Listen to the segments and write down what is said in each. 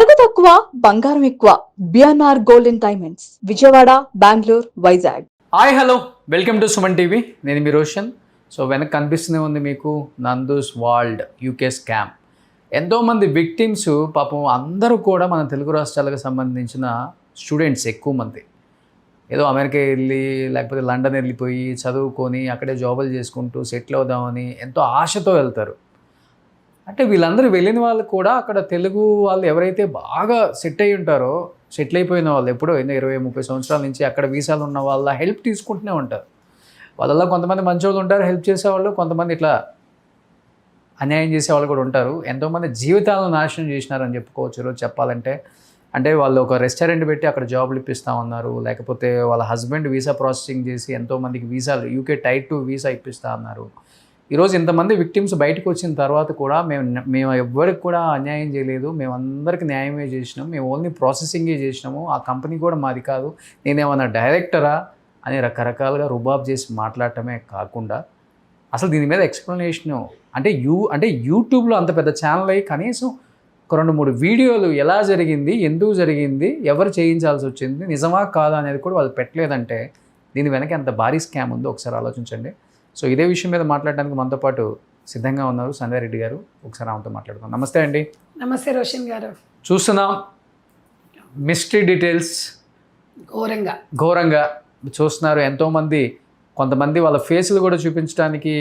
తరుగు తక్కువ బంగారం ఎక్కువ BNR gold and diamonds Vijayawada Bengaluru Vizag. Hi hello welcome to Suman TV. నేను మీ రోషన్. సో వెనక కనిపిస్తూనే ఉంది మీకు నందూస్ వరల్డ్ యూకే స్కామ్. ఎంతోమంది విక్టిమ్స్ పాపం అందరూ కూడా మన తెలుగు రాష్ట్రాలకు సంబంధించిన స్టూడెంట్స్ ఎక్కువ మంది ఏదో అమెరికా వెళ్ళి లేకపోతే లండన్ వెళ్ళిపోయి చదువుకొని అక్కడే జాబులు చేసుకుంటూ సెటిల్ అవుదామని ఎంతో ఆశతో వెళ్తారు. అంటే వీళ్ళందరూ వెళ్ళిన వాళ్ళు కూడా అక్కడ తెలుగు వాళ్ళు ఎవరైతే బాగా సెట్ అయి ఉంటారో, సెటిల్ అయిపోయిన వాళ్ళు ఎప్పుడో 20-30 సంవత్సరాల నుంచి అక్కడ వీసాలు ఉన్న వాళ్ళ హెల్ప్ తీసుకుంటూనే ఉంటారు. వాళ్ళలో కొంతమంది మంచోళ్ళు ఉంటారు, హెల్ప్ చేసేవాళ్ళు, కొంతమంది ఇట్లా అన్యాయం చేసేవాళ్ళు కూడా ఉంటారు. ఎంతోమంది జీవితాలను నాశనం చేసినారని చెప్పుకోవచ్చు ఈరోజు చెప్పాలంటే. అంటే వాళ్ళు ఒక రెస్టారెంట్ పెట్టి అక్కడ జాబ్లు ఇప్పిస్తూ లేకపోతే వాళ్ళ హస్బెండ్ వీసా ప్రాసెసింగ్ చేసి ఎంతోమందికి వీసాలు యూకే టైర్ 2 వీసా ఇప్పిస్తూ ఉన్నారు. ఈరోజు ఇంతమంది విక్టిమ్స్ బయటకు వచ్చిన తర్వాత కూడా మేము ఎవ్వరికి కూడా అన్యాయం చేయలేదు, మేము అందరికీ న్యాయమే చేసినాం, మేము ఓన్లీ ప్రాసెసింగే చేసినాము, ఆ కంపెనీ కూడా మాది కాదు, నేనేమన్నా డైరెక్టరా అని రకరకాలుగా రుబాబ్ చేసి మాట్లాడటమే కాకుండా అసలు దీని మీద ఎక్స్ప్లెనేషను అంటే యూట్యూబ్లో అంత పెద్ద ఛానల్ అయ్యి కనీసం ఒక 2-3 వీడియోలు ఎలా జరిగింది, ఎందుకు జరిగింది, ఎవరు చేయించాల్సి వచ్చింది, నిజమా కాదా అనేది కూడా వాళ్ళు పెట్టలేదంటే దీని వెనక ఎంత భారీ స్కామ్ ఉందో ఒకసారి ఆలోచించండి. సో ఇదే విషయం మీద మాట్లాడడానికి మనతో పాటు సిద్ధంగా ఉన్నారు సంధ్యా రెడ్డి గారు. ఒకసారి ఆమెతో మాట్లాడుతాం. నమస్తే అండి. నమస్తే రోషన్ గారు. చూస్తున్నాం మిస్టరీ డీటెయిల్స్ ఘోరంగా చూస్తున్నారు. ఎంతోమంది కొంతమంది వాళ్ళ ఫేసులు కూడా చూపించడానికి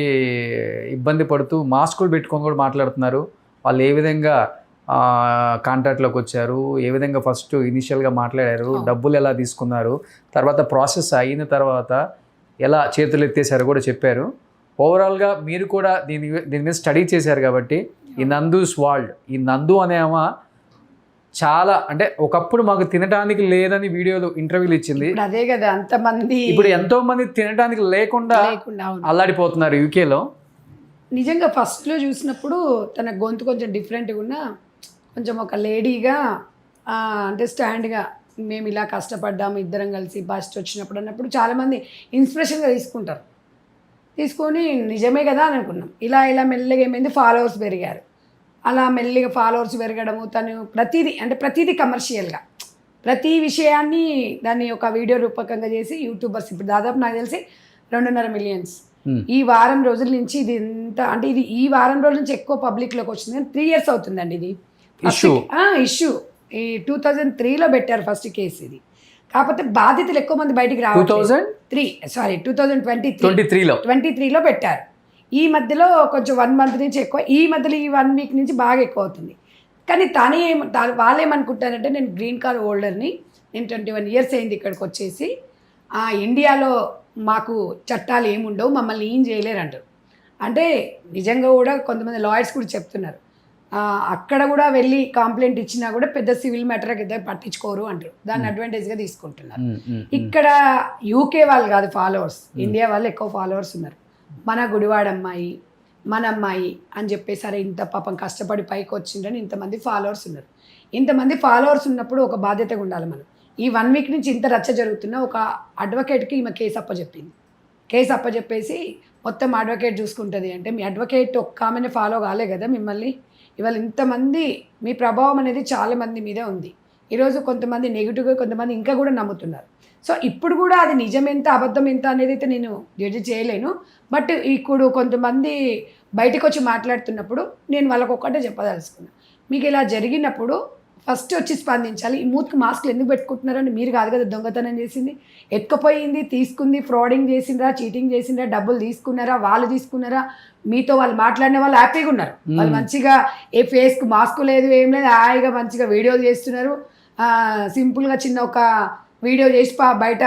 ఇబ్బంది పడుతూ మాస్కులు పెట్టుకొని కూడా మాట్లాడుతున్నారు. వాళ్ళు ఏ విధంగా కాంట్రాక్ట్లోకి వచ్చారు, ఏ విధంగా ఫస్ట్ ఇనిషియల్గా మాట్లాడారు, డబ్బులు ఎలా తీసుకున్నారు, తర్వాత ప్రాసెస్ అయిన తర్వాత ఎలా చేతులు ఎత్తేసారో కూడా చెప్పారు. ఓవరాల్గా మీరు కూడా దీని మీద స్టడీ చేశారు కాబట్టి ఈ నందూస్ వరల్డ్, ఈ నందు అనేమా చాలా అంటే ఒకప్పుడు మాకు తినడానికి లేదని వీడియోలు ఇంటర్వ్యూలు ఇచ్చింది. అదే కదా, అంతమంది ఇప్పుడు ఎంతో మంది తినడానికి లేకుండా అల్లాడిపోతున్నారు యూకేలో. నిజంగా ఫస్ట్లో చూసినప్పుడు తన గొంతు కొంచెం డిఫరెంట్గా ఉన్నా కొంచెం ఒక లేడీగా అంటే స్టాండ్గా మేము ఇలా కష్టపడ్డాము ఇద్దరం కలిసి ఫస్ట్ వచ్చినప్పుడు అన్నప్పుడు చాలామంది ఇన్స్పిరేషన్గా తీసుకొని నిజమే కదా అని అనుకున్నాం. ఇలా మెల్లగా ఏమైంది, ఫాలోవర్స్ పెరిగారు. అలా మెల్లిగా ఫాలోవర్స్ పెరగడము, తను ప్రతిదీ కమర్షియల్గా ప్రతి విషయాన్ని దాన్ని ఒక వీడియో రూపకంగా చేసి యూట్యూబర్స్ ఇప్పుడు దాదాపు నాకు తెలిసి 2.5 మిలియన్స్ ఈ వారం రోజుల నుంచి ఇది ఎంత అంటే ఇది ఈ వారం రోజుల నుంచి ఎక్కువ పబ్లిక్లోకి వచ్చింది. 3 years అవుతుందండి ఇది ఇష్యూ. ఈ 2003లో పెట్టారు ఫస్ట్ కేసు. ఇది కాకపోతే బాధితులు ఎక్కువ మంది బయటికి రావాలి. 2023లో పెట్టారు. ఈ మధ్యలో కొంచెం 1 month నుంచి ఎక్కువ, ఈ మధ్యలో ఈ 1 week నుంచి బాగా ఎక్కువ అవుతుంది. కానీ వాళ్ళు ఏమనుకుంటారంటే నేను గ్రీన్ కార్డ్ హోల్డర్ని, నేను 21 years అయింది ఇక్కడికి వచ్చేసి, ఇండియాలో మాకు చట్టాలు ఏముండవు, మమ్మల్ని ఏం చేయలేరు అంటారు. అంటే నిజంగా కూడా కొంతమంది లాయర్స్ కూడా చెప్తున్నారు అక్కడ కూడా వెళ్ళి కంప్లైంట్ ఇచ్చినా కూడా పెద్ద సివిల్ మ్యాటర్ కింద పట్టించుకోరు అంటారు. దాన్ని అడ్వాంటేజ్గా తీసుకుంటున్నారు. ఇక్కడ యూకే వాళ్ళు కాదు ఫాలోవర్స్, ఇండియా వాళ్ళు ఎక్కువ ఫాలోవర్స్ ఉన్నారు. మన గుడివాడ అమ్మాయి, మన అమ్మాయి అని చెప్పేసరి ఇంత పాపం కష్టపడి పైకి వచ్చిందని ఇంతమంది ఫాలోవర్స్ ఉన్నారు. ఇంతమంది ఫాలోవర్స్ ఉన్నప్పుడు ఒక బాధ్యతగా ఉండాలి మనం. ఈ 1 week నుంచి ఇంత రచ్చ జరుగుతున్నా ఒక అడ్వకేట్కి ఈమె కేసు అప్పచెప్పేసి మొత్తం అడ్వకేట్ చూసుకుంటుంది అంటే మీ అడ్వకేట్ ఒక్క ఆమెనే ఫాలో కాలే కదా మిమ్మల్ని. ఇవాళ ఇంతమంది మీ ప్రభావం అనేది చాలా మంది మీదే ఉంది. ఈరోజు కొంతమంది నెగిటివ్గా, కొంతమంది ఇంకా కూడా నమ్ముతున్నారు. సో ఇప్పుడు కూడా అది నిజం ఎంత అబద్ధం ఎంత అనేది అయితే నేను జడ్జి చేయలేను. బట్ ఇప్పుడు కొంతమంది బయటకు వచ్చి మాట్లాడుతున్నప్పుడు నేను వాళ్ళకు ఒక్కటే చెప్పదలుచుకున్నాను, మీకు ఇలా జరిగినప్పుడు ఫస్ట్ వచ్చి స్పందించాలి. ఈ మూతికి మాస్క్లు ఎందుకు పెట్టుకుంటున్నారని మీరు కాదు కదా దొంగతనం చేసింది, ఎత్తుకుపోయింది, తీసుకుంది, ఫ్రాడింగ్ చేసిండ్రా, చీటింగ్ చేసిండ్రా, డబ్బులు తీసుకున్నారా, వాళ్ళు తీసుకున్నారా, మీతో వాళ్ళు మాట్లాడిన వాళ్ళు హ్యాపీగా ఉన్నారు. వాళ్ళు మంచిగా ఏ ఫేస్కి మాస్క్ లేదు, ఏం లేదు, హాయిగా మంచిగా వీడియోలు చేస్తున్నారు. సింపుల్గా చిన్న ఒక వీడియో చేసి బయట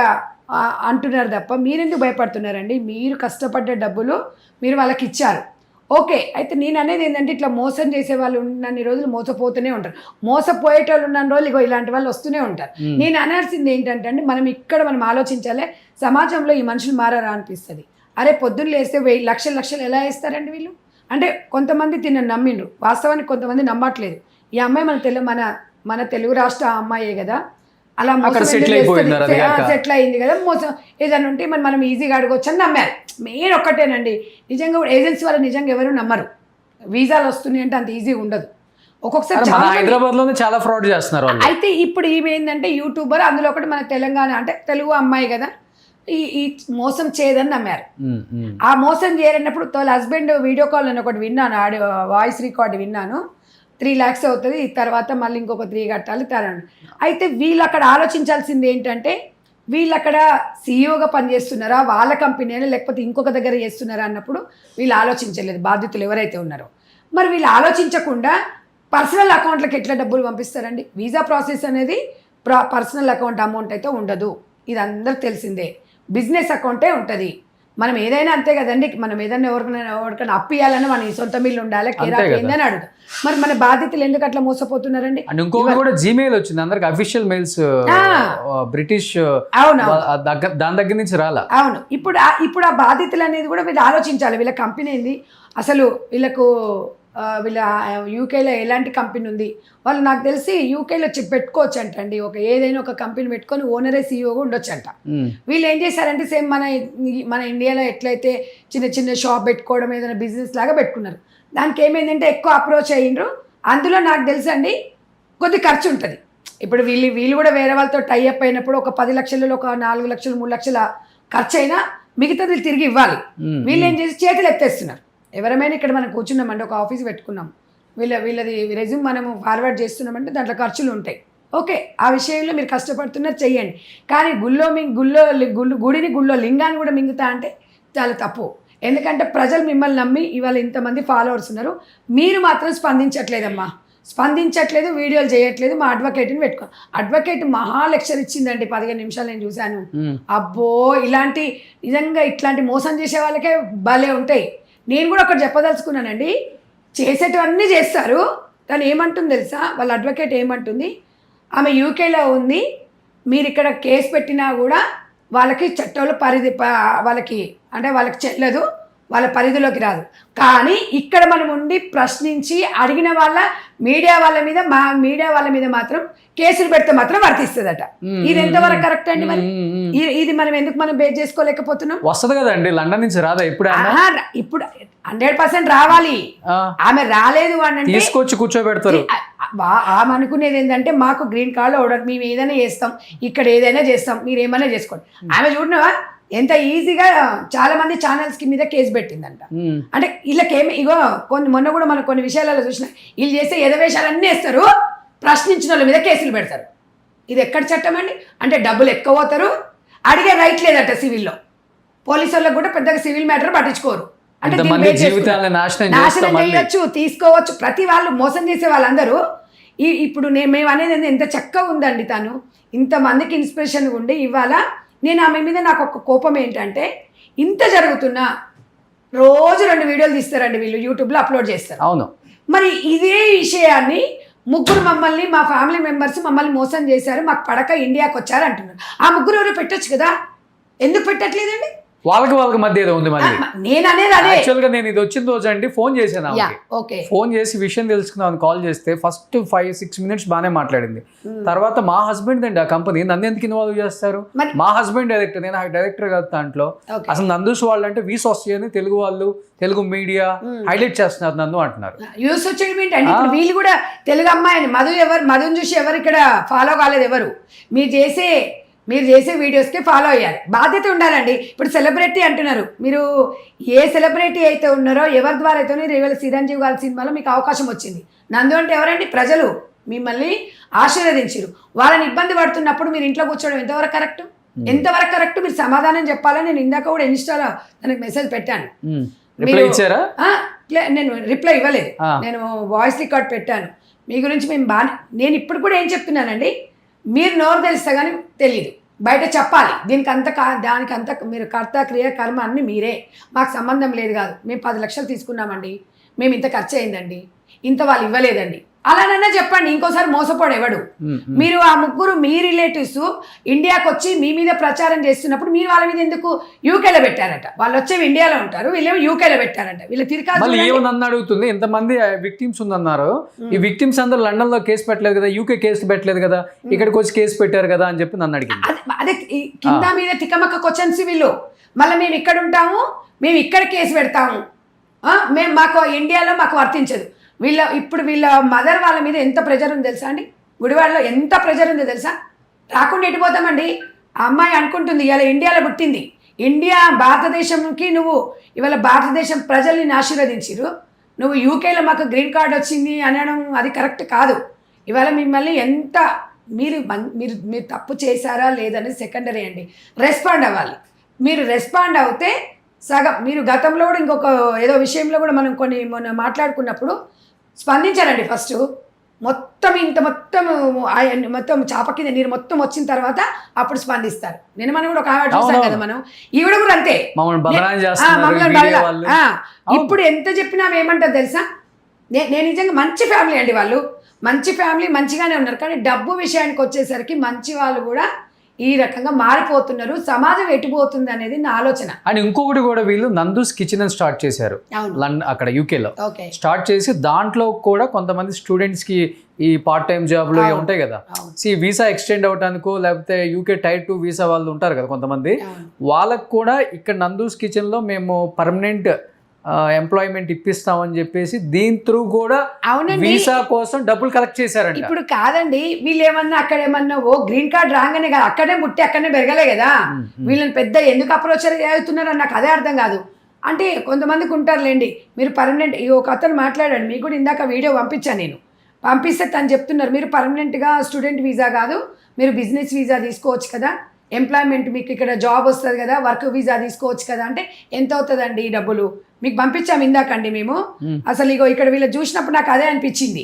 అంటున్నారు తప్ప మీరెందుకు భయపడుతున్నారండి? మీరు కష్టపడ్డ డబ్బులు మీరు వాళ్ళకి ఇచ్చారు. ఓకే, అయితే నేను అనేది ఏంటంటే ఇట్లా మోసం చేసే వాళ్ళు ఉన్నన్ని రోజులు మోసపోతూనే ఉంటారు, మోసపోయేటోళ్ళు ఉన్న రోజులు ఇలాంటి వాళ్ళు వస్తూనే ఉంటారు. నేను అనాల్సింది ఏంటంటే అండి, మనం ఆలోచించాలి, సమాజంలో ఈ మనుషులు మారారా అనిపిస్తుంది. అరే పొద్దున్న లేస్తే 1,000 లక్షలు ఎలా వేస్తారండి వీళ్ళు? అంటే కొంతమంది నమ్మిండ్రు, వాస్తవానికి కొంతమంది నమ్మట్లేదు. ఈ అమ్మాయి మన తెలుగు రాష్ట్ర అమ్మాయే కదా, అలా సెటిల్ అయింది కదా, మోసం ఏదైనా ఉంటే మనం ఈజీగా అడగవచ్చు అని నమ్మారు. మెయిన్ ఒక్కటేనండి, నిజంగా కూడా ఏజెన్సీ వాళ్ళు నిజంగా ఎవరు నమ్మరు. వీసాలు వస్తున్నాయి అంటే అంత ఈజీగా ఉండదు. ఒక్కొక్కసారి మన చాలా హైదరాబాద్ లోనే చాలా ఫ్రాడ్ చేస్తున్నారు వాళ్ళు. అయితే ఇప్పుడు ఈమె ఏంటంటే యూట్యూబర్, అందులో ఒకటి మన తెలంగాణ అంటే తెలుగు అమ్మాయి కదా, ఈ మోసం చేయదని నమ్మారు. ఆ మోసం చేయరన్నప్పుడు వాళ్ళ హస్బెండ్ వీడియో కాల్ అని ఒకటి విన్నాను, ఆడియో వాయిస్ రికార్డ్ విన్నాను. 3 lakhs అవుతుంది, తర్వాత మళ్ళీ ఇంకొక 3 కట్టాలి తరండి. అయితే వీళ్ళు అక్కడ ఆలోచించాల్సింది ఏంటంటే, వీళ్ళు అక్కడ సీఈఓగా పనిచేస్తున్నారా, వాళ్ళ కంపెనీనా లేకపోతే ఇంకొక దగ్గర చేస్తున్నారా అన్నప్పుడు వీళ్ళు ఆలోచించలేదు, బాధ్యతలు ఎవరైతే ఉన్నారో. మరి వీళ్ళు ఆలోచించకుండా పర్సనల్ అకౌంట్లకు ఎట్లా డబ్బులు పంపిస్తారండి? వీసా ప్రాసెస్ అనేది పర్సనల్ అకౌంట్ అమౌంట్ అయితే ఉండదు, ఇది అందరికి తెలిసిందే. బిజినెస్ అకౌంటే ఉంటుంది. మనం ఏదైనా అంతే కదండి, మనం ఏదైనా ఎవరికైనా అప్పు ఇవ్వాలని మన సొంత మిల్లు ఉండాలి, కేరాకి ఏందని అడుగుతాం. మరి మన బాధ్యతలు ఎందుకు అట్లా మోసపోతున్నారండి? అండ్ ఇంకొకటి కూడా జీమెయిల్ వచ్చింది అందరికి, అఫీషియల్ మెయిల్స్ బ్రిటిష్, అవును, దాని దగ్గర నుంచి రాలా. అవును. ఇప్పుడు ఆ బాధ్యతలు అనేది కూడా వీళ్ళు ఆలోచించాలి. వీళ్ళ కంపెనీ ఏంది అసలు, వీళ్ళ యూకేలో ఎలాంటి కంపెనీ ఉంది, వాళ్ళు నాకు తెలిసి యూకేలో పెట్టుకోవచ్చు అంటండి. ఏదైనా ఒక కంపెనీ పెట్టుకొని ఓనరే సీఈఓగా ఉండొచ్చు అంట. వీళ్ళు ఏం చేశారంటే సేమ్ మన ఇండియాలో ఎట్లయితే చిన్న చిన్న షాప్ పెట్టుకోవడం, ఏదైనా బిజినెస్ లాగా పెట్టుకున్నారు. దానికి ఏమైందంటే ఎక్కువ అప్రోచ్ అయ్యిండ్రు. అందులో నాకు తెలుసు అండి కొద్ది ఖర్చు ఉంటుంది. ఇప్పుడు వీళ్ళు కూడా వేరే వాళ్ళతో టైఅప్ అయినప్పుడు ఒక 10 లక్షలలో ఒక 4 లక్షలు 3 లక్షల ఖర్చు అయినా మిగతాది తిరిగి ఇవ్వాలి. వీళ్ళు ఏం చేసి చేతులు ఎత్తేస్తున్నారు. ఎవరైనా ఇక్కడ మనం కూర్చున్నామంటే ఒక ఆఫీస్ పెట్టుకున్నాం, వీళ్ళది రెజ్యూమ్ మనము ఫార్వర్డ్ చేస్తున్నామంటే దాంట్లో ఖర్చులు ఉంటాయి. ఓకే, ఆ విషయంలో మీరు కష్టపడుతున్నారు, చెయ్యండి. కానీ గుడిని గుళ్ళో లింగాన్ని కూడా మింగుతా అంటే చాలా తప్పు. ఎందుకంటే ప్రజలు మిమ్మల్ని నమ్మి ఇవాళ ఇంతమంది ఫాలోవర్స్ ఉన్నారు, మీరు మాత్రం స్పందించట్లేదమ్మా, స్పందించట్లేదు, వీడియోలు చేయట్లేదు. మా అడ్వకేట్ని పెట్టుకో, అడ్వకేట్ మహా లెక్చర్ ఇచ్చిందండి, 15 నిమిషాలు నేను చూశాను. అబ్బో, నిజంగా ఇట్లాంటి మోసం చేసే వాళ్ళకే భలే ఉంటాయి. నేను కూడా ఒకటి చెప్పదలుచుకున్నానండి, చేసేటివన్నీ చేస్తారు. కానీ ఏమంటుంది తెలుసా, వాళ్ళ అడ్వకేట్ ఏమంటుంది, ఆమె యూకేలో ఉంది, మీరు ఇక్కడ కేసు పెట్టినా కూడా వాళ్ళకి చట్టంలో వాళ్ళకి చెల్లదు, వాళ్ళ పరిధిలోకి రాదు. కానీ ఇక్కడ మనం ఉండి ప్రశ్నించి అడిగిన మీడియా వాళ్ళ మీద మాత్రం కేసులు పెడితే మాత్రం వర్తిస్తుందట. ఇది ఎంతవరకు కరెక్ట్ అండి? మరి ఇది మనం బేస్ చేసుకోలేకపోతున్నాం. వస్తుంది కదండి, లండన్ నుంచి రాదా ఇప్పుడు? 100% రావాలి. ఆమె రాలేదు అని తీసుకొచ్చి కూర్చోబెడతారు. ఆమె అనుకునేది ఏంటంటే, మాకు గ్రీన్ కార్డులో ఆర్డర్, మేము ఏదైనా చేస్తాం, ఇక్కడ ఏదైనా చేస్తాం, మీరు ఏమైనా చేసుకోండి. ఆమె చూడవా ఎంత ఈజీగా చాలా మంది ఛానల్స్ కి మీద కేసు పెట్టిందంట. అంటే వీళ్ళకేమి మొన్న కూడా మనం కొన్ని విషయాలలో చూసిన, వీళ్ళు చేసే ఎదవేషాలన్నీ వేస్తారు, ప్రశ్నించిన వాళ్ళ మీద కేసులు పెడతారు. ఇది ఎక్కడ చట్టం అండి? అంటే డబ్బులు ఎక్కువ పోతారు, అడిగే రైట్ లేదట సివిల్లో. పోలీసు వాళ్ళకి కూడా పెద్దగా సివిల్ మ్యాటర్ పట్టించుకోరు. అంటే నాశనం చేయొచ్చు, తీసుకోవచ్చు. ప్రతి వాళ్ళు మోసం చేసే వాళ్ళందరూ ఇప్పుడు మేము అనేది ఎంత చక్కగా ఉందండి, తను ఇంతమందికి ఇన్స్పిరేషన్ ఉండి ఇవాళ నేను ఆమె మీద నాకు ఒక కోపం ఏంటంటే, ఇంత జరుగుతున్నా రోజు 2 వీడియోలు తీస్తారండి వీళ్ళు, యూట్యూబ్లో అప్లోడ్ చేస్తారు. అవును. మరి ఇదే విషయాన్ని ముగ్గురు మా ఫ్యామిలీ మెంబర్స్ మమ్మల్ని మోసం చేశారు, మాకు పడక ఇండియాకి వచ్చారు అంటున్నారు. ఆ ముగ్గురు ఎవరో పెట్టొచ్చు కదా, ఎందుకు పెట్టట్లేదండి? వాళ్ళకి మధ్య ఏదో ఉంది. మళ్ళీ నేను అనేది అదే, యాక్చువల్గా నేను ఇది వచ్చిన రోజు అండి ఫోన్ చేశాను, ఫోన్ చేసి విషయం తెలుసుకుందామని కాల్ చేస్తే ఫస్ట్ 5-6 minutes బాగానే మాట్లాడింది. తర్వాత మా హస్బెండ్ అండి ఆ కంపెనీ, నన్ను ఎందుకు ఇన్వాల్వ్ చేస్తారు? మా హస్బెండ్ డైరెక్టర్, నేను డైరెక్టర్ కాదు దాంట్లో. అసలు నందూస్ వాళ్ళు అంటే వీస్ వస్తాయని తెలుగు వాళ్ళు, తెలుగు మీడియా హైలైట్ చేస్తున్నారు నన్ను అంటున్నారు. యూస్ వచ్చేది ఏంటంటే, ఇప్పుడు వీళ్ళు కూడా తెలుగు అమ్మాయిని మధుని చూసి ఎవరు ఇక్కడ ఫాలో కాలేదు. ఎవరు మీరు చేసే వీడియోస్కి ఫాలో అయ్యారు, బాధ్యత ఉండాలండి. ఇప్పుడు సెలబ్రిటీ అంటున్నారు, మీరు ఏ సెలబ్రిటీ అయితే ఉన్నారో, ఎవరి ద్వారా అయితే ఇవాళ చిరంజీవి గారి సినిమాలో మీకు అవకాశం వచ్చింది. నందు అంటే ఎవరండి? ప్రజలు మిమ్మల్ని ఆశీర్వదించారు. వాళ్ళని ఇబ్బంది పడుతున్నప్పుడు మీరు ఇంట్లో కూర్చోవడం ఎంతవరకు కరెక్ట్? మీరు సమాధానం చెప్పాలని నేను ఇందాక కూడా ఇన్స్టాలో తనకు మెసేజ్ పెట్టాను. నేను రిప్లై ఇవ్వలేదు, నేను వాయిస్ రికార్డ్ పెట్టాను. మీ గురించి నేను ఇప్పుడు కూడా ఏం చెప్తున్నానండి, మీరు నోరు తెలిస్తే కానీ తెలియదు, బయట చెప్పాలి. దానికంత మీరు కర్త క్రియ కర్మ అన్ని మీరే, మాకు సంబంధం లేదు కాదు. మేము 10 లక్షలు తీసుకున్నామండి, మేము ఇంత ఖర్చు అయిందండి, ఇంత వాళ్ళు ఇవ్వలేదండి, అలానన్నా చెప్పండి. ఇంకోసారి మోసపోడు ఎవడు. మీరు ఆ ముగ్గురు మీ రిలేటివ్స్ ఇండియాకి వచ్చి మీ మీద ప్రచారం చేస్తున్నప్పుడు మీరు వాళ్ళ మీద ఎందుకు యూకేలో పెట్టారట? వాళ్ళు వచ్చేవి ఇండియాలో ఉంటారు, వీళ్ళేమో యూకేలో పెట్టారంట. వీళ్ళు నన్ను అడుగుతుంది, ఎంతమంది విక్టిమ్స్ ఉందన్నారు, ఈ విక్టిమ్స్ అందరూ లండన్ లో కేసు పెట్టలేదు కదా, యూకే కేసు పెట్టలేదు కదా, ఇక్కడికి వచ్చి కేసు పెట్టారు కదా అని చెప్పి నన్ను అడిగింది. అదే కింద మీద తికమక్క క్వశ్చన్స్ వీళ్ళు. మళ్ళీ మేము ఇక్కడ ఉంటాము, మేము ఇక్కడ కేసు పెడతాము, మాకు ఇండియాలో మాకు వర్తించదు. వీళ్ళ మదర్ వాళ్ళ మీద ఎంత ప్రెజర్ ఉంది తెలుసా అండి? గుడివాడలో ఎంత ప్రెజర్ ఉందో తెలుసా? రాకుండా ఎటుపోతామండి. ఆ అమ్మాయి అనుకుంటుంది ఇవాళ ఇండియాలో పుట్టింది, భారతదేశంకి నువ్వు ఇవాళ భారతదేశం ప్రజల్ని ఆశీర్వదించిరు, నువ్వు యూకేలో మాకు గ్రీన్ కార్డ్ వచ్చింది అనడం అది కరెక్ట్ కాదు. ఇవాళ మిమ్మల్ని ఎంత మీరు మీరు తప్పు చేశారా లేదనేది సెకండరీ అండి. రెస్పాండ్ అవ్వాలి. మీరు రెస్పాండ్ అవుతే సగం మీరు గతంలో కూడా ఇంకొక ఏదో విషయంలో కూడా మనం మొన్న మాట్లాడుకున్నప్పుడు స్పందించారండి. ఫస్ట్ మొత్తం చాప కింద నీరు మొత్తం వచ్చిన తర్వాత అప్పుడు స్పందిస్తారు. మనం కూడా ఒక ఆవిడ చూసాం కదా, మనం ఈవిడ కూడా అంతే. ఇప్పుడు ఎంత చెప్పినా ఏమంటారు తెలుసా? నేను నిజంగా మంచి ఫ్యామిలీ అండి, వాళ్ళు మంచి ఫ్యామిలీ, మంచిగానే ఉన్నారు. కానీ డబ్బు విషయానికి వచ్చేసరికి మంచి వాళ్ళు కూడా ఈ రకంగా మారిపోతున్నారు. సమాజం ఎటుపోతుంది అనేది నా ఆలోచన. అండ్ ఇంకొకటి కూడా, వీళ్ళు నందూస్ కిచెన్ అని స్టార్ట్ చేశారు అక్కడ యూకేలో. స్టార్ట్ చేసి దాంట్లో కూడా కొంతమంది స్టూడెంట్స్ కి ఈ పార్ట్ టైం జాబ్లు ఉంటాయి కదా, వీసా ఎక్స్టెండ్ అవటానికో లేకపోతే యూకే టైర్ 2 వీసా వాళ్ళు ఉంటారు కదా కొంతమంది, వాళ్ళకు కూడా ఇక్కడ నందూస్ కిచెన్ లో మేము పర్మనెంట్ ఎంప్లాయ్మెంట్ ఇప్పిస్తామని చెప్పేసి దీని త్రూ కూడా వీసా కోసం డబ్బులు కలెక్ట్ చేశారంట. ఇప్పుడు కాదండి, వీళ్ళు ఏమన్నా అక్కడ ఏమన్నా గ్రీన్ కార్డ్ రాగానే కదా, అక్కడే పుట్టి అక్కడనే పెరగలే కదా, వీళ్ళని పెద్ద ఎందుకు అప్రోచ్ అవుతున్నారని నాకు అదే అర్థం కాదు. అంటే కొంతమందికి ఉంటారులేండి, మీరు పర్మనెంట్ ఒక అతను మాట్లాడాడు, మీకు కూడా ఇందాక వీడియో పంపించాను నేను, పంపిస్తే తను చెప్తున్నారు మీరు పర్మనెంట్గా స్టూడెంట్ వీసా కాదు, మీరు బిజినెస్ వీసా తీసుకోవచ్చు కదా, ఎంప్లాయ్మెంట్ మీకు ఇక్కడ జాబ్ వస్తుంది కదా, వర్క్ వీసా తీసుకోవచ్చు కదా. అంటే ఎంత అవుతుందండి ఈ డబ్బులు? మీకు పంపించాము ఇందాకండి మేము. అసలు ఇక్కడ వీళ్ళు చూసినప్పుడు నాకు అదే అనిపించింది.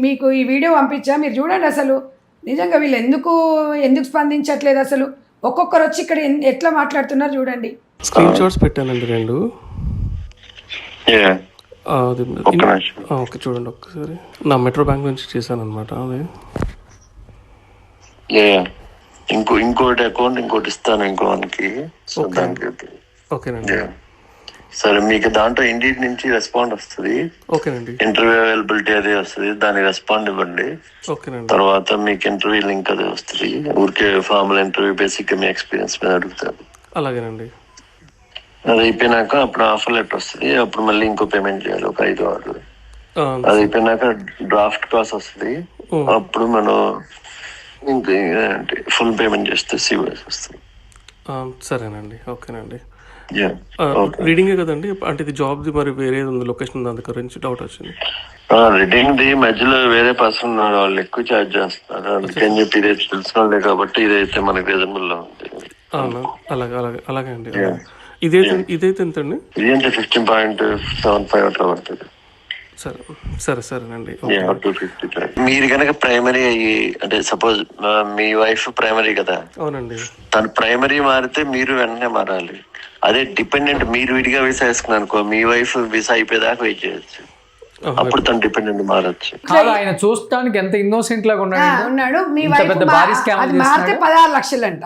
మీకు ఈ వీడియో పంపించా, మీరు చూడండి. అసలు నిజంగా వీళ్ళు ఎందుకు స్పందించట్లేదు? అసలు ఒక్కొక్కరు వచ్చి ఇక్కడ ఎట్లా మాట్లాడుతున్నారు చూడండి. స్క్రీన్ షాట్స్ పెట్టానండి 2. ఓకే చూడండి ఒక్కసారి. నా మెట్రో బ్యాంక్ నుంచి చేశాను అనమాట అది. ఇంకోటి అకౌంట్ ఇంకోటి ఇస్తాను ఇంకోనికి. ఓకేనండి. సరే, మీకు దాంట్లో ఇండియా నుంచి రెస్పాండ్ వస్తుంది. ఓకేనండి. ఇంటర్వ్యూ అవైలబిలిటీ అదే వస్తుంది, దానికి రెస్పాండ్ ఇవ్వండి. ఓకేనండి. తర్వాత మీకు ఇంటర్వ్యూ లింక్ అదే వస్తుంది. ఊరికే ఫార్మల్ ఇంటర్వ్యూ బేసిక్ మీ ఎక్స్పీరియన్స్ మీద అడుగుతారు. అలాగేనండి. అది అయిపోయినాక అప్పుడు ఆఫర్ లెటర్ వస్తుంది. అప్పుడు మళ్ళీ ఇంకో పేమెంట్ చేయాలి, ఒక 5-6. అది అయిపోయినాక డ్రాఫ్ట్ కాస్ట్ వస్తుంది. అప్పుడు మనం ఇంకా ఫుల్ పేమెంట్ చేస్తే సివిఎస్ వస్తుంది. సరేనండి. ఓకేనండి. రీడింగే కదండి, అంటే ఇది జాబ్ది మరి వేరే ఉంది లొకేషన్, దాని గురించి డౌట్ వచ్చింది. రీడింగ్ ది మధ్యలో వేరే పర్సన్ ఉన్నారు, వాళ్ళు ఎక్కువ ఛార్జ్ చేస్తున్నారు. అందుకని చెప్పి ఇదే తెలిసిన వాళ్ళే కాబట్టి ఇదైతే మనకి రీజనబుల్ లో ఉంది. అలాగే అండి. ఇదైతే ఎంత అండి? ఇది అంటే 15.75 అట్లా పడుతుంది. సరేనండి. మీరు కనుక ప్రైమరీ అయ్యి, అంటే సపోజ్ మీ వైఫ్ ప్రైమరీ కదా, అవునండి, తను ప్రైమరీ మారితే మీరు వెంటనే మారాలి. అదే డిపెండెంట్ మీరు విడిగా వీసా వేసుకున్నాను అనుకో, మీ వైఫ్ వీసా అయిపోయేదాకా వెయిట్ చేయొచ్చు, అప్పుడు తను డిపెండెంట్ మారచ్చు. ఆయన చూస్తానికి ఎంత ఇన్నోసెంట్ లాగా ఉన్నాడు. మీ వైఫ్ మారితే 16 లక్షలంట.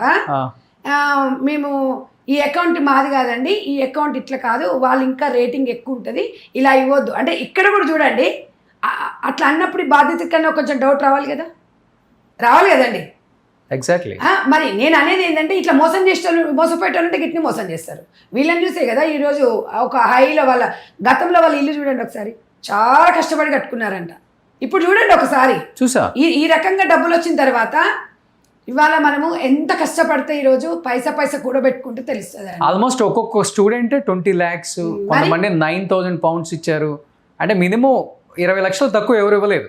మేము ఈ అకౌంట్ మాది కాదండి, ఈ అకౌంట్ ఇట్లా కాదు, వాళ్ళు ఇంకా రేటింగ్ ఎక్కువ ఉంటుంది, ఇలా ఇవ్వద్దు అంటే. ఇక్కడ కూడా చూడండి, అట్లా అన్నప్పుడు బాధ్యత కన్నా కొంచెం డౌట్ రావాలి కదండి. ఎగ్జాక్ట్లీ. మరి నేను అనేది ఏంటంటే, ఇట్లా మోసపోయేటోళ్ళంటే గిట్ని మోసం చేస్తారు. వీళ్ళని చూసే కదా ఈరోజు ఒక హైలో గతంలో వాళ్ళ ఇల్లు చూడండి ఒకసారి, చాలా కష్టపడి కట్టుకున్నారంట. ఇప్పుడు చూడండి ఒకసారి, చూసా ఈ రకంగా డబ్బులు వచ్చిన తర్వాత ఇవాళ మనము ఎంత కష్టపడితే ఈరోజు పైసా కూడబెట్టుకుంటే తెలుస్తుంది. ఆల్మోస్ట్ ఒక్కొక్క స్టూడెంట్ 20 lakhs, కొంతమంది 9,000 pounds ఇచ్చారు. అంటే మినిమం 20 లక్షలు తక్కువ ఎవరు ఇవ్వలేదు.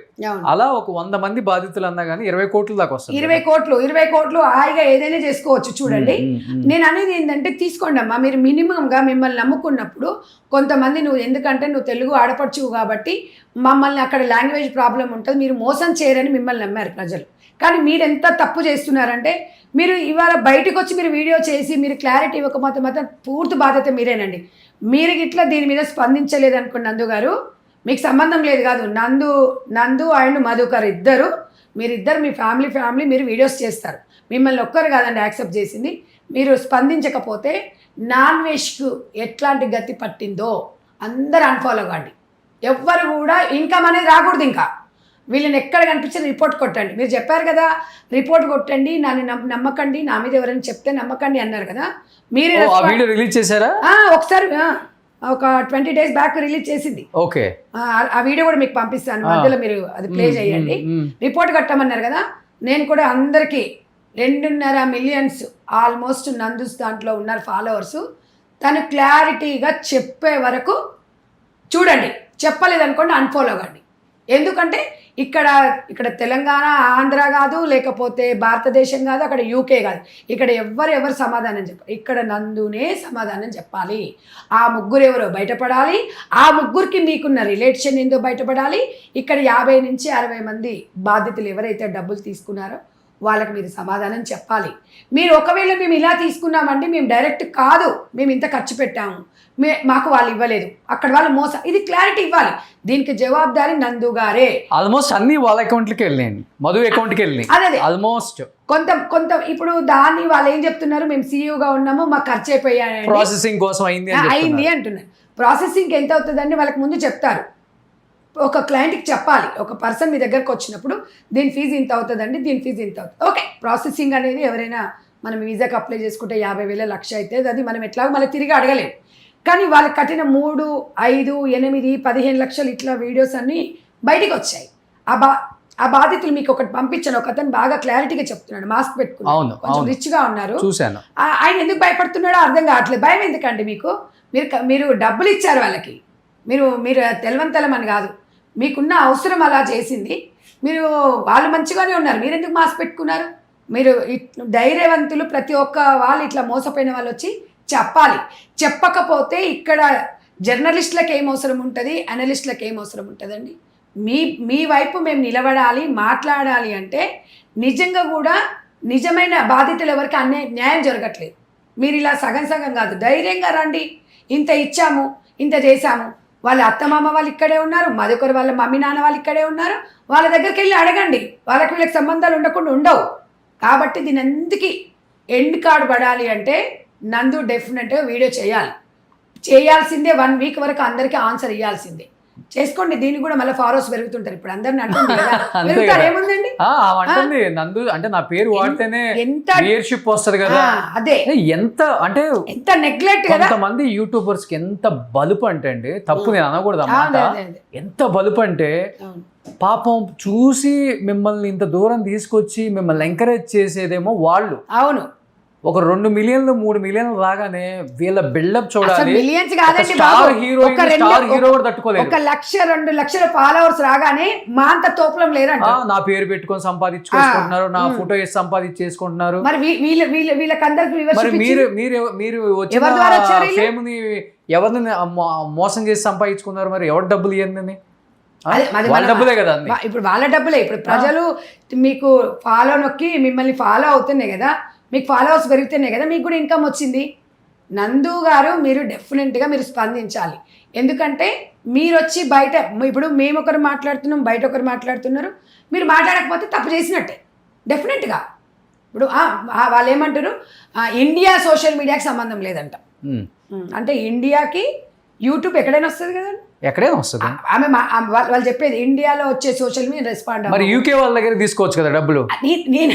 అలా ఒక 100 మంది బాధితులు అన్నా కానీ 20 కోట్ల దాకా వస్తుంది. 20 కోట్లు హాయిగా ఏదైనా చేసుకోవచ్చు. చూడండి, నేను అనేది ఏంటంటే, తీసుకోండి అమ్మా, మీరు మినిమంగా మిమ్మల్ని నమ్ముకున్నప్పుడు కొంతమంది, ఎందుకంటే నువ్వు తెలుగు ఆడపడుచువు కాబట్టి మమ్మల్ని అక్కడ లాంగ్వేజ్ ప్రాబ్లం ఉంటుంది, మీరు మోసం చేయరని మిమ్మల్ని నమ్మారు ప్రజలు. కానీ మీరు ఎంత తప్పు చేస్తున్నారంటే, మీరు ఇవాళ బయటకు వచ్చి మీరు వీడియో చేసి మీరు క్లారిటీ ఇవ్వకపోతే మాత్రం పూర్తి బాధ్యత మీరేనండి. మీరు ఇట్లా దీని మీద స్పందించలేదు అనుకోండి, నందు గారు మీకు సంబంధం లేదు కాదు. నందు అండ్ మధుకర్ మీరిద్దరు మీ ఫ్యామిలీ మీరు వీడియోస్ చేస్తారు. మిమ్మల్ని ఒక్కరు కాదండి యాక్సెప్ట్ చేసింది. మీరు స్పందించకపోతే నాన్ వెజ్కు ఎట్లాంటి గతి పట్టిందో అందరూ అన్ఫాలో కాండి. ఎవ్వరు కూడా ఇన్కమ్ అనేది రాకూడదు. ఇంకా వీళ్ళని ఎక్కడ కనిపించిన రిపోర్ట్ కొట్టండి. మీరు చెప్పారు కదా, రిపోర్ట్ కొట్టండి, నన్ను నమ్మకండి, నా మీద ఎవరైనా చెప్తే నమ్మకండి అన్నారు కదా. మీరే రిలీజ్ చేశారా? ఒకసారి ఒక 20 days బ్యాక్ రిలీజ్ చేసింది. ఓకే, ఆ వీడియో కూడా మీకు పంపిస్తాను, మధ్యలో మీరు అది ప్లే చేయండి. రిపోర్ట్ కట్టమన్నారు కదా, నేను కూడా అందరికీ 2.5 million ఆల్మోస్ట్ నందుస్ దాంట్లో ఉన్నారు ఫాలోవర్స్. తను క్లారిటీగా చెప్పే వరకు చూడండి, చెప్పలేదనుకోండి అన్ఫాలో కండి. ఎందుకంటే ఇక్కడ తెలంగాణ ఆంధ్ర కాదు, లేకపోతే భారతదేశం కాదు, అక్కడ యూకే కాదు, ఇక్కడ ఎవరు సమాధానం చెప్పాలి, ఇక్కడ నందునే సమాధానం చెప్పాలి. ఆ ముగ్గురు ఎవరో బయటపడాలి, ఆ ముగ్గురికి మీకున్న రిలేషన్ ఏందో బయటపడాలి. ఇక్కడ 50 నుంచి 60 మంది బాధితులు ఎవరైతే డబ్బులు తీసుకున్నారో వాళ్ళకి మీరు సమాధానం చెప్పాలి. మీరు ఒకవేళ మేము ఇలా తీసుకున్నామండి, మేము డైరెక్ట్ కాదు, మేము ఇంత ఖర్చు పెట్టాము, మాకు వాళ్ళు ఇవ్వలేదు, అక్కడ వాళ్ళు మోసం, ఇది క్లారిటీ ఇవ్వాలి. దీనికి జవాబుదారి నందు గారే. ఆల్మోస్ట్ అన్ని వాళ్ళ అకౌంట్లకి వెళ్ళినాయి, మధు అకౌంట్కి వెళ్ళినాయి. అదే ఆల్మోస్ట్ కొంత ఇప్పుడు దాన్ని వాళ్ళు ఏం చెప్తున్నారు, మేము సీఈఓగా ఉన్నాము, మాకు ఖర్చు అయిపోయాయి, ప్రాసెసింగ్ కోసం అయింది అంటున్నారు. ప్రాసెసింగ్ ఎంత అవుతుందండి వాళ్ళకి ముందు చెప్తారు. ఒక క్లయింట్కి చెప్పాలి, ఒక పర్సన్ మీ దగ్గరకు వచ్చినప్పుడు దీని ఫీజు ఇంత అవుతుందండి, దీని ఫీజు ఇంత అవుతుంది. ఓకే, ప్రాసెసింగ్ అనేది ఎవరైనా మనం వీసాకి అప్లై చేసుకుంటే 50,000 1,00,000 అవుతుంది, అది మనం ఎట్లాగో మళ్ళీ తిరిగి అడగలేము. కానీ వాళ్ళకి కట్టిన 3, 5, 8, 15 లక్షలు ఇట్లా వీడియోస్ అన్నీ బయటికి వచ్చాయి. ఆ బాధితులు మీకు ఒకటి పంపించాను, ఒక అతను బాగా క్లారిటీగా చెప్తున్నాడు, మాస్క్ పెట్టుకున్నాడు, కొంచెం రిచ్గా ఉన్నారు. చూశాను. ఆయన ఎందుకు భయపడుతున్నాడో అర్థం కావట్లేదు. భయం ఎందుకండి మీకు? మీరు డబ్బులు ఇచ్చారు వాళ్ళకి, మీరు తెలవని కాదు, మీకున్న అవసరం అలా చేసింది. వాళ్ళు మంచిగానే ఉన్నారు, మీరు ఎందుకు మాస్క్ పెట్టుకున్నారు? మీరు ధైర్యవంతులు, ప్రతి ఒక్క వాళ్ళు ఇట్లా మోసపోయిన వాళ్ళు వచ్చి చెప్పాలి. చెప్పకపోతే ఇక్కడ జర్నలిస్టులకు ఏం అవసరం ఉంటుంది, అనలిస్టులకు ఏం అవసరం ఉంటుందండి? మీ వైపు మేము నిలబడాలి, మాట్లాడాలి అంటే నిజంగా కూడా నిజమైన బాధితులు ఎవరికి న్యాయం జరగట్లేదు. మీరు ఇలా సగం కాదు, ధైర్యంగా రండి. ఇంత ఇచ్చాము, ఇంత చేశాము, వాళ్ళ అత్తమామ వాళ్ళు ఇక్కడే ఉన్నారు, మరొకరు వాళ్ళ మమ్మీ నాన్న వాళ్ళు ఇక్కడే ఉన్నారు, వాళ్ళ దగ్గరికి వెళ్ళి అడగండి. వాళ్ళకి వీళ్ళకి సంబంధాలు ఉండకుండా ఉండవు. కాబట్టి దీని ఎందుకు ఎండ్ కార్డ్ పడాలి అంటే నందు డెఫినెట్గా వీడియో చేయాల్సిందే. 1 week వరకు అందరికీ ఆన్సర్ ఇవ్వాల్సిందే. చేసుకోండి. దీన్ని కూడా మళ్ళీ ఫాలోవర్స్ పెరుగుతుంటారు. ఇప్పుడు అందరిని అంటుంది కదా, ఏముందండి అంటుంది నందు అంటే నా పేరు వాడితేనే ఎంత వ్యూయర్షిప్ వస్తుంది కదా. అదే ఎంత నెగ్లెక్ట్ కదా. కొంతమంది యూట్యూబర్స్ కి ఎంత బలుపు అంటే అండి, తప్పు నేను అనకూడదు అన్నమాట, ఎంత బలుపు అంటే పాపం చూసి మిమ్మల్ని ఇంత దూరం తీసుకొచ్చి మిమ్మల్ని ఎంకరేజ్ చేసేదేమో వాళ్ళు. అవును, ఒక 2 million 3 million రాగానే వీళ్ళ బిల్డప్ చూడాలి. మిలియన్స్ కాదండి, స్టార్ హీరో కూడా తట్టుకోలేదు. 1,00,000 2 లక్షల ఫాలోవర్స్ రాగానే మా అంత తోపలం లేదంట. నా పేరు పెట్టుకొని సంపాదించుకుంటున్నారు, నా ఫోటో వేసి సంపాదించేసుకుంటున్నారు. మరి వీళ్ళకందరికి మీరు వచ్చిన ఫేమ్ ని ఎవరిని మోసం చేసి సంపాదించుకున్నారు? మరి ఎవరు డబ్బులు ఇవ్వండి? వాళ్ళ డబ్బులే కదా. ఇప్పుడు వాళ్ళ డబ్బులే. ఇప్పుడు ప్రజలు మీకు ఫాలో నొక్కి మిమ్మల్ని ఫాలో అవుతున్నాయి కదా, మీకు ఫాలోవర్స్ పెరుగుతున్నాయి కదా, మీకు కూడా ఇన్కమ్ వచ్చింది. నందు గారు మీరు డెఫినెట్గా మీరు స్పందించాలి. ఎందుకంటే మీరు వచ్చి బయట, ఇప్పుడు మేము ఒకరు మాట్లాడుతున్నాం, బయట ఒకరు మాట్లాడుతున్నారు, మీరు మాట్లాడకపోతే తప్పు చేసినట్టే డెఫినెట్గా. ఇప్పుడు వాళ్ళు ఏమంటారు, ఇండియా సోషల్ మీడియాకి సంబంధం లేదంట. అంటే ఇండియాకి యూట్యూబ్ ఎక్కడైనా వస్తుంది కదండి, ఎక్కడైనా వస్తుంది. వాళ్ళు చెప్పేది ఇండియాలో వచ్చే సోషల్ మీడియా రెస్పాండ్. మరి యూకే వాళ్ళ దగ్గర తీసుకోవచ్చు కదా డబ్బులు,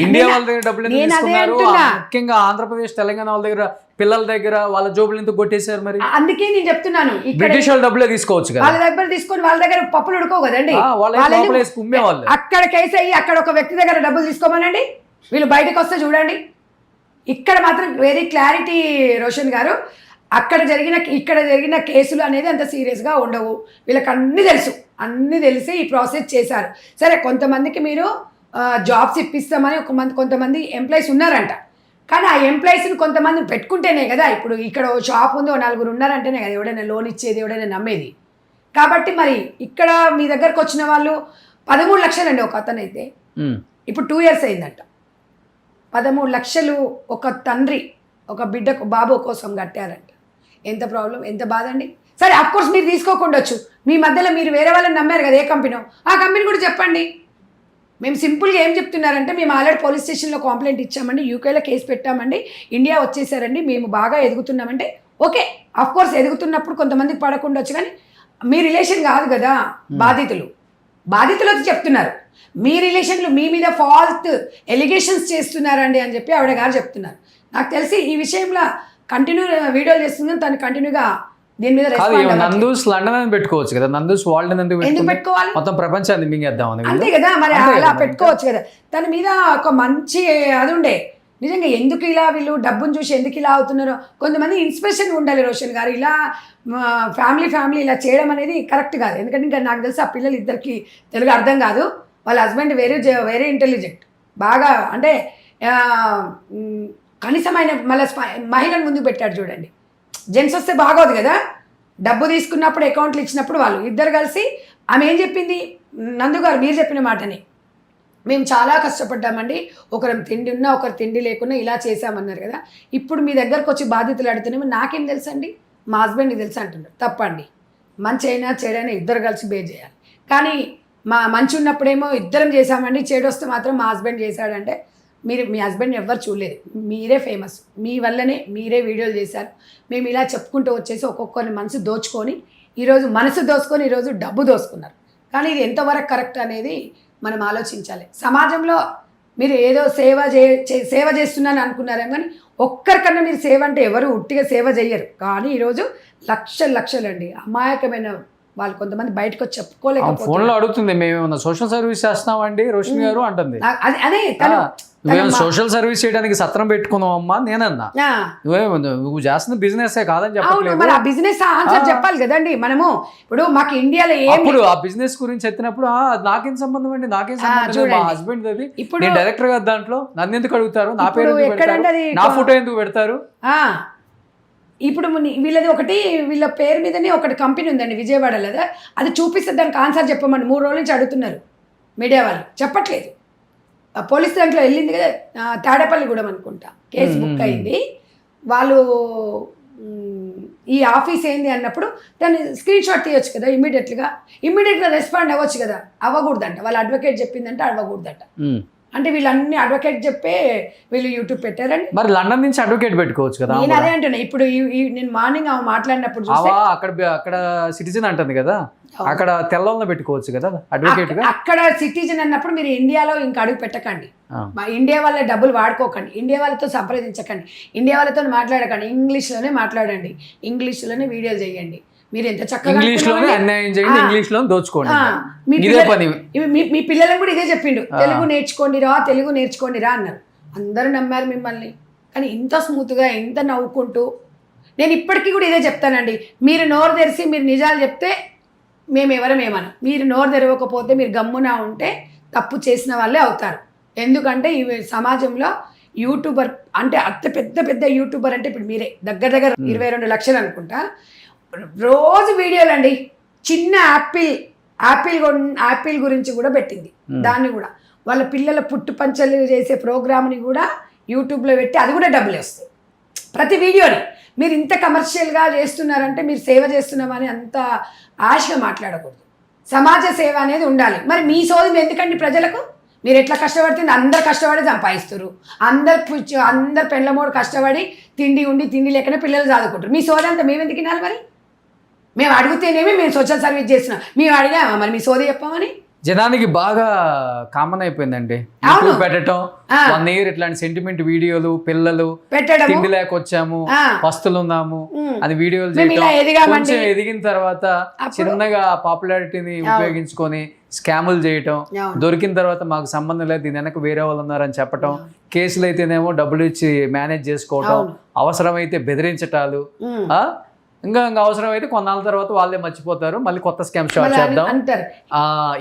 ఇండియా వాళ్ళ దగ్గర డబ్బులు తీసుకున్నారు. ముఖ్యంగా ఆంధ్రప్రదేశ్ తెలంగాణ వాళ్ళ దగ్గర పిల్లల దగ్గర వాళ్ళ జోబులు ఎందుకు కొట్టేశారు? మరి అందుకే నేను చెప్తున్నాను, బ్రిటిష్ వాళ్ళ డబ్బులే తీసుకోవచ్చు కదా, వాళ్ళ దగ్గర తీసుకొని వాళ్ళ దగ్గర పప్పులు ఉడుకోవు కదండి. అక్కడ కేసు అయ్యి అక్కడ ఒక వ్యక్తి దగ్గర డబ్బులు తీసుకోమనండి, వీళ్ళు బయటకు వస్తే చూడండి. ఇక్కడ మాత్రం వెరీ క్లారిటీ రోషన్ గారు, ఇక్కడ జరిగిన కేసులు అనేది అంత సీరియస్గా ఉండవు. వీళ్ళకి అన్నీ తెలిసి ఈ ప్రాసెస్ చేశారు. సరే, కొంతమందికి మీరు జాబ్స్ ఇప్పిస్తామని కొంతమంది ఎంప్లాయీస్ ఉన్నారంట. కానీ ఆ ఎంప్లాయీస్ని కొంతమంది పెట్టుకుంటేనే కదా, ఇప్పుడు ఇక్కడ షాప్ ఉంది, 4 ఉన్నారంటేనే కదా ఎవడైనా లోన్ ఇచ్చేది, ఎవడైనా నమ్మేది. కాబట్టి మరి ఇక్కడ మీ దగ్గరకు వచ్చిన వాళ్ళు 13 లక్షలు అండి ఒక అతను అయితే, ఇప్పుడు 2 years అయిందంట. 13 లక్షలు ఒక తండ్రి ఒక బిడ్డకు బాబు కోసం కట్టారంట. ఎంత ప్రాబ్లం, ఎంత బాధ అండి. సరే, అఫ్కోర్స్ మీరు తీసుకోకుండొచ్చు, మీ మధ్యలో మీరు వేరే వాళ్ళని నమ్మారు కదా, ఏ కంపెనీ, ఆ కంపెనీ కూడా చెప్పండి. మేము సింపుల్గా ఏం చెప్తున్నారంటే, మేము ఆల్రెడీ పోలీస్ స్టేషన్లో కంప్లైంట్ ఇచ్చామండి, యూకేలో కేసు పెట్టామండి, ఇండియా వచ్చేసారండి, మేము బాగా ఎదుగుతున్నామంటే ఓకే. అఫ్కోర్స్ ఎదుగుతున్నప్పుడు కొంతమందికి పడకుండొచ్చు, కానీ మీ రిలేషన్ కాదు కదా బాధితులతో చెప్తున్నారు. మీ రిలేషన్లు మీ మీద ఫాల్ట్ ఎలిగేషన్స్ చేస్తున్నారండి అని చెప్పి ఆవిడ గారు చెప్తున్నారు. నాకు తెలిసి ఈ విషయంలో కంటిన్యూ వీడియోలు చేస్తుంది, తను కంటిన్యూగా దీని మీద కాదు రెస్పాండ్ అవ్వట్లేదు. నందూస్ లండన్ అని పెట్టుకోవచ్చు కదా, నందూస్ వరల్డ్ అని ఎందుకు ఎందుకు పెట్టుకున్నారు? పెట్టుకోవాలి? మొత్తం ప్రపంచాన్ని మింగేద్దామని అంతే వీళ్ళు. కదా మరి, అంతే అలా కదా. పెట్టుకోవచ్చు కదా. దాని మీద ఒక మంచి అది ఉండే, నిజంగా ఎందుకు ఇలా వీళ్ళు డబ్బును చూసి ఎందుకు ఇలా అవుతున్నారో. కొంతమంది ఇన్స్పిరేషన్ ఉండాలి రోషన్ గారు. ఇలా ఫ్యామిలీ ఇలా చేయడం అనేది కరెక్ట్ కాదు. ఎందుకంటే ఇంకా నాకు తెలిసి ఆ పిల్లలు ఇద్దరికి తెలుగు అర్థం కాదు. వాళ్ళ హస్బెండ్ వెరీ ఇంటెలిజెంట్, బాగా అంటే కనీసమైన మళ్ళీ మహిళను ముందుకు పెట్టాడు చూడండి. జెంట్స్ వస్తే బాగోదు కదా, డబ్బు తీసుకున్నప్పుడు అకౌంట్లు ఇచ్చినప్పుడు వాళ్ళు ఇద్దరు కలిసి, ఆమె ఏం చెప్పింది, నందు గారు మీరు చెప్పిన మాటని, మేము చాలా కష్టపడ్డామండి, ఒకరు తిండి ఉన్నా ఒకరు తిండి లేకున్నా ఇలా చేశామన్నారు కదా, ఇప్పుడు మీ దగ్గరకు వచ్చి బాధ్యతలు అడుగుతున్నామో నాకేం తెలుసండి, మా హస్బెండ్కి తెలుసు అంటున్నారు. తప్పండి. మంచి అయినా చెడైనా ఇద్దరు కలిసి బేర్ చేయాలి. కానీ మంచి ఉన్నప్పుడేమో ఇద్దరం చేశామండి, చెడు వస్తే మాత్రం మా హస్బెండ్ చేశాడంటే, మీ హస్బెండ్ ఎవరు చూడలేదు, మీరే ఫేమస్, మీ వల్లనే మీరే వీడియోలు చేశారు. మేము ఇలా చెప్పుకుంటూ వచ్చేసి ఒక్కొక్కరిని మనసు దోచుకొని ఈరోజు డబ్బు దోచుకున్నారు. కానీ ఇది ఎంతవరకు కరెక్ట్ అనేది మనం ఆలోచించాలి. సమాజంలో మీరు ఏదో సేవ చేస్తున్నాను అనుకున్నారేమో, కానీ ఒక్కరికన్నా మీరు సేవ అంటే ఎవరు ఉట్టిగా సేవ చేయరు. కానీ ఈరోజు లక్షలండి అమాయకమైన వాళ్ళు కొంతమంది బయటకు వచ్చి చెప్పుకోలేకపోతే ఫోన్ లో అడుగుతుంది, మేమేమన్నా సోషల్ సర్వీస్ చేస్తున్నామండి రోషిని గారు అంటుంది. అదే తను నువ్వేమో సోషల్ సర్వీస్ చేయడానికి సత్రం పెట్టుకున్నావు అమ్మా నేనన్నా, నువ్వు చేస్తున్న బిజినెస్ కాదని అవును, చెప్పట్లేదు. మరి ఆ బిజినెస్ ఆన్సర్ చెప్పాలి కదండి. మనము ఇప్పుడు మాకు ఇండియాలో అప్పుడు ఆ బిజినెస్ గురించి ఎత్తినప్పుడు నాకేం సంబంధం అండి, నాకేం సంబంధం, మా హస్బెండ్ అది, ఇప్పుడు నేను డైరెక్టర్ కదా దాంట్లో, నన్ను ఎందుకు అడుగుతారు, నా పేరు ఎందుకు ఎక్కడంటే పెడతారు, నా ఫోటో ఎందుకు పెడతారు. ఇప్పుడు వీళ్ళది ఒకటి, వీళ్ళ పేరు మీదనే ఒకటి కంపెనీ ఉందండి విజయవాడలో, అది చూపిస్తే దానికి ఆన్సర్ చెప్పమని 3 రోజుల నుంచి అడుగుతున్నారు మీడియా వాళ్ళు, చెప్పట్లేదు. పోలీస్ దాంట్లో వెళ్ళింది కదా, తాడేపల్లిగూడెం అనుకుంటా, కేసు బుక్ అయింది. వాళ్ళు ఈ ఆఫీస్ ఏంది అన్నప్పుడు దాన్ని స్క్రీన్ షాట్ తీయొచ్చు కదా, ఇమ్మీడియట్గా రెస్పాండ్ అవ్వచ్చు కదా, అవ్వకూడదంట. వాళ్ళ అడ్వకేట్ చెప్పిందంటే అవ్వకూడదంట. అంటే వీళ్ళన్ని అడ్వకేట్ చెప్పే వీళ్ళు యూట్యూబ్ పెట్టారండి. మరి లండన్ నుంచి అడ్వకేట్ పెట్టుకోవచ్చు కదా. నేను అదే అంటున్నా. ఇప్పుడు నేను మార్నింగ్ ఆమె మాట్లాడినప్పుడు చూస్తే అక్కడ సిటిజన్ అంటుంది కదా, అక్కడ తెల్లవాళ్ళ పెట్టుకోవచ్చు కదా అడ్వకేట్ గా. అక్కడ సిటిజన్ అన్నప్పుడు మీరు ఇండియాలో ఇంకా అడుగు పెట్టకండి, ఇండియా వాళ్ళ డబ్బులు వాడుకోకండి, ఇండియా వాళ్ళతో సంప్రదించకండి, ఇండియా వాళ్ళతో మాట్లాడకండి, ఇంగ్లీష్లోనే మాట్లాడండి, ఇంగ్లీష్లోనే వీడియోలు చేయండి. మీరు ఎంత చక్కగా ఇంగ్లీష్ లోనే అన్యాయం చేయండి, ఇంగ్లీష్ లో దోచుకోండి. మీ పిల్లలకు కూడా ఇదే చెప్పిండు, తెలుగు నేర్చుకోండిరా అన్నారు. అందరూ నమ్మారు మిమ్మల్ని. కానీ ఇంత స్మూత్గా, ఇంత నవ్వుకుంటూ, నేను ఇప్పటికీ కూడా ఇదే చెప్తానండి, మీరు నోరు తెరిచి మీరు నిజాలు చెప్తే మేము ఎవరమేమన్నా, మీరు నోరు తెరవకపోతే, మీరు గమ్మున ఉంటే తప్పు చేసిన వాళ్ళే అవుతారు. ఎందుకంటే ఈ సమాజంలో యూట్యూబర్ అంటే అంత పెద్ద యూట్యూబర్ అంటే ఇప్పుడు మీరే దగ్గర 22 లక్షలు అనుకుంటా, రోజు వీడియోలు అండి. చిన్న యాపిల్ గురించి కూడా పెట్టింది, దాన్ని కూడా వాళ్ళ పిల్లల పుట్టు పంచలు చేసే ప్రోగ్రామ్ని కూడా యూట్యూబ్లో పెట్టి అది కూడా డబ్బులు వస్తాయి ప్రతి వీడియోని. మీరు ఇంత కమర్షియల్గా చేస్తున్నారంటే మీరు సేవ చేస్తున్నామని అంత ఆశగా మాట్లాడకూడదు. సమాజ సేవ అనేది ఉండాలి. మరి మీ సోదం ఎందుకండి ప్రజలకు? మీరు ఎట్లా కష్టపడుతుంది, అందరు కష్టపడి సంపాదిస్తారు, అందరు పెళ్ళమోడు కష్టపడి తిండి లేకనే పిల్లలు చదువుకుంటారు. మీ సోదంతా మేము ఎందుకు వినాలి? మరి మేము అడిగితేనేమి మేము సోషల్ సర్వీస్ చేస్తున్నాం, మేము అడిగామా మరి మీ సోది చెప్పమని? జనానికి బాగా కామన్ అయిపోయిందండి పెట్టడం. 1 year ఇట్లాంటి సెంటిమెంట్ వీడియోలు, పిల్లలు పెట్టడం, తిండి లేకొచ్చాము, పస్తులు ఉన్నాము అని వీడియోలు చేయడం. కొంచెం ఎదిగిన తర్వాత చిన్నగా పాపులారిటీని ఉపయోగించుకొని స్కాములు చేయటం, దొరికిన తర్వాత మాకు సంబంధం లేదు, దీని వెనక వేరే వాళ్ళు ఉన్నారని చెప్పటం, కేసులు అయితేనేమో డబ్బులు ఇచ్చి మేనేజ్ చేసుకోవటం, అవసరమైతే బెదిరించటాలు, ఇంకా అవసరమైతే కొన్నాళ్ళ తర్వాత వాళ్ళే మర్చిపోతారు, మళ్ళీ కొత్త స్కామ్ స్టార్ట్ చేద్దాం అంటారు.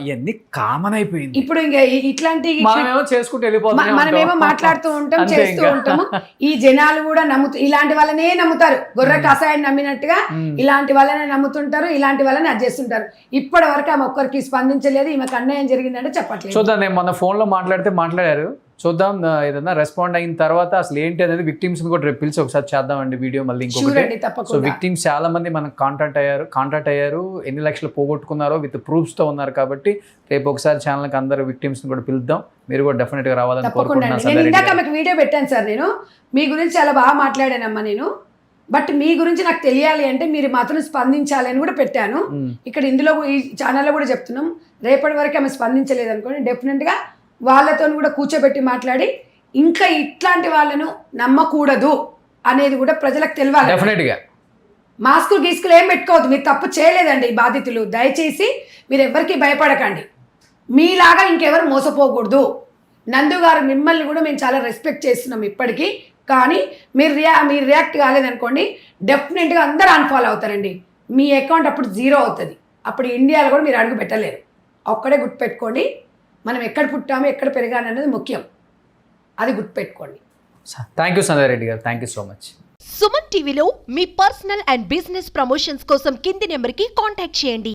ఇవన్నీ కామన్ అయిపోయింది. ఇప్పుడు ఇంకా ఇట్లాంటి మనమేమో చేసుకుంటూ వెళ్ళిపోతాం, మనమేమో మాట్లాడుతూ ఉంటాం, చేస్తూ ఉంటాము. ఈ జనాలు కూడా ఇలాంటి వాళ్ళనే నమ్ముతారు, గొర్రె కషాయాన్ని నమ్మినట్టుగా ఇలాంటి వాళ్ళనే నమ్ముతుంటారు, ఇలాంటి వాళ్ళని అది చేస్తుంటారు. ఇప్పటి వరకు ఆమె ఒక్కరికి స్పందించలేదు, ఈమెకు అన్యాయం జరిగిందంటే చెప్పట్లేదు. చూద్దాం, నేను మొన్న ఫోన్ లో మాట్లాడారు, చూద్దాం ఏదన్నా రెస్పాండ్ అయిన తర్వాత అసలు ఏంటి అనేది విక్టిమ్స్ కూడా రేపు పిలిచి ఒకసారి చేద్దామండి వీడియో మళ్ళీ ఇంకొకటి. సో విక్టిమ్స్ చాలా మంది మనకు కాంటాక్ట్ అయ్యారు, ఎన్ని లక్షలు పోగొట్టుకున్నారో విత్ ప్రూఫ్స్ తో ఉన్నారు. కాబట్టి రేపు ఒకసారి ఛానల్కి అందరూ విక్టిమ్స్ కూడా పిలుద్దాం, మీరు కూడా డెఫినెట్ గా రావాలని కోరుకుంటున్నాను. నేను ఇందాక మీకు వీడియో పెట్టాను సార్, నేను మీ గురించి చాలా బాగా మాట్లాడానమ్మా నేను, బట్ మీ గురించి నాకు తెలియాలి అంటే మీరు మాత్రం స్పందించాలి అని కూడా పెట్టాను. ఇక్కడ ఇందులో ఈ ఛానల్లో కూడా చెప్తున్నాం, రేపటి వరకు ఆమె స్పందించలేదు అనుకోండి, డెఫినెట్గా వాళ్ళతో కూడా కూర్చోబెట్టి మాట్లాడి ఇంకా ఇట్లాంటి వాళ్ళను నమ్మకూడదు అనేది కూడా ప్రజలకు తెలియాలి. డెఫినెట్గా మాస్కులు గీసుకులు ఏం పెట్టుకోవద్దు. మీరు తప్పు చేయలేదండి బాధితులు. దయచేసి మీరు ఎవరికి భయపడకండి. మీలాగా ఇంకెవరు మోసపోకూడదు. నందు గారు మిమ్మల్ని కూడా మేము చాలా రెస్పెక్ట్ చేస్తున్నాం ఇప్పటికీ. కానీ మీరు రియాక్ట్ కాలేదనుకోండి, డెఫినెట్గా అందరూ అన్ఫాలో అవుతారండి. మీ అకౌంట్ అప్పుడు 0 అవుతుంది. అప్పుడు ఇండియాలో కూడా మీరు అడుగు పెట్టలేరు. ఒక్కడే గుర్తుపెట్టుకోండి, మనం ఎక్కడ పుట్టామో ఎక్కడ పెరిగాను అనేది ముఖ్యం. అది గుర్తుపెట్టుకోండి. థ్యాంక్ యూ సంధ్య రెడ్డి గారు, thank you so much. Suman టీవీలో మీ పర్సనల్ అండ్ బిజినెస్ ప్రమోషన్స్ కోసం కింది నెంబర్కి కాంటాక్ట్ చేయండి.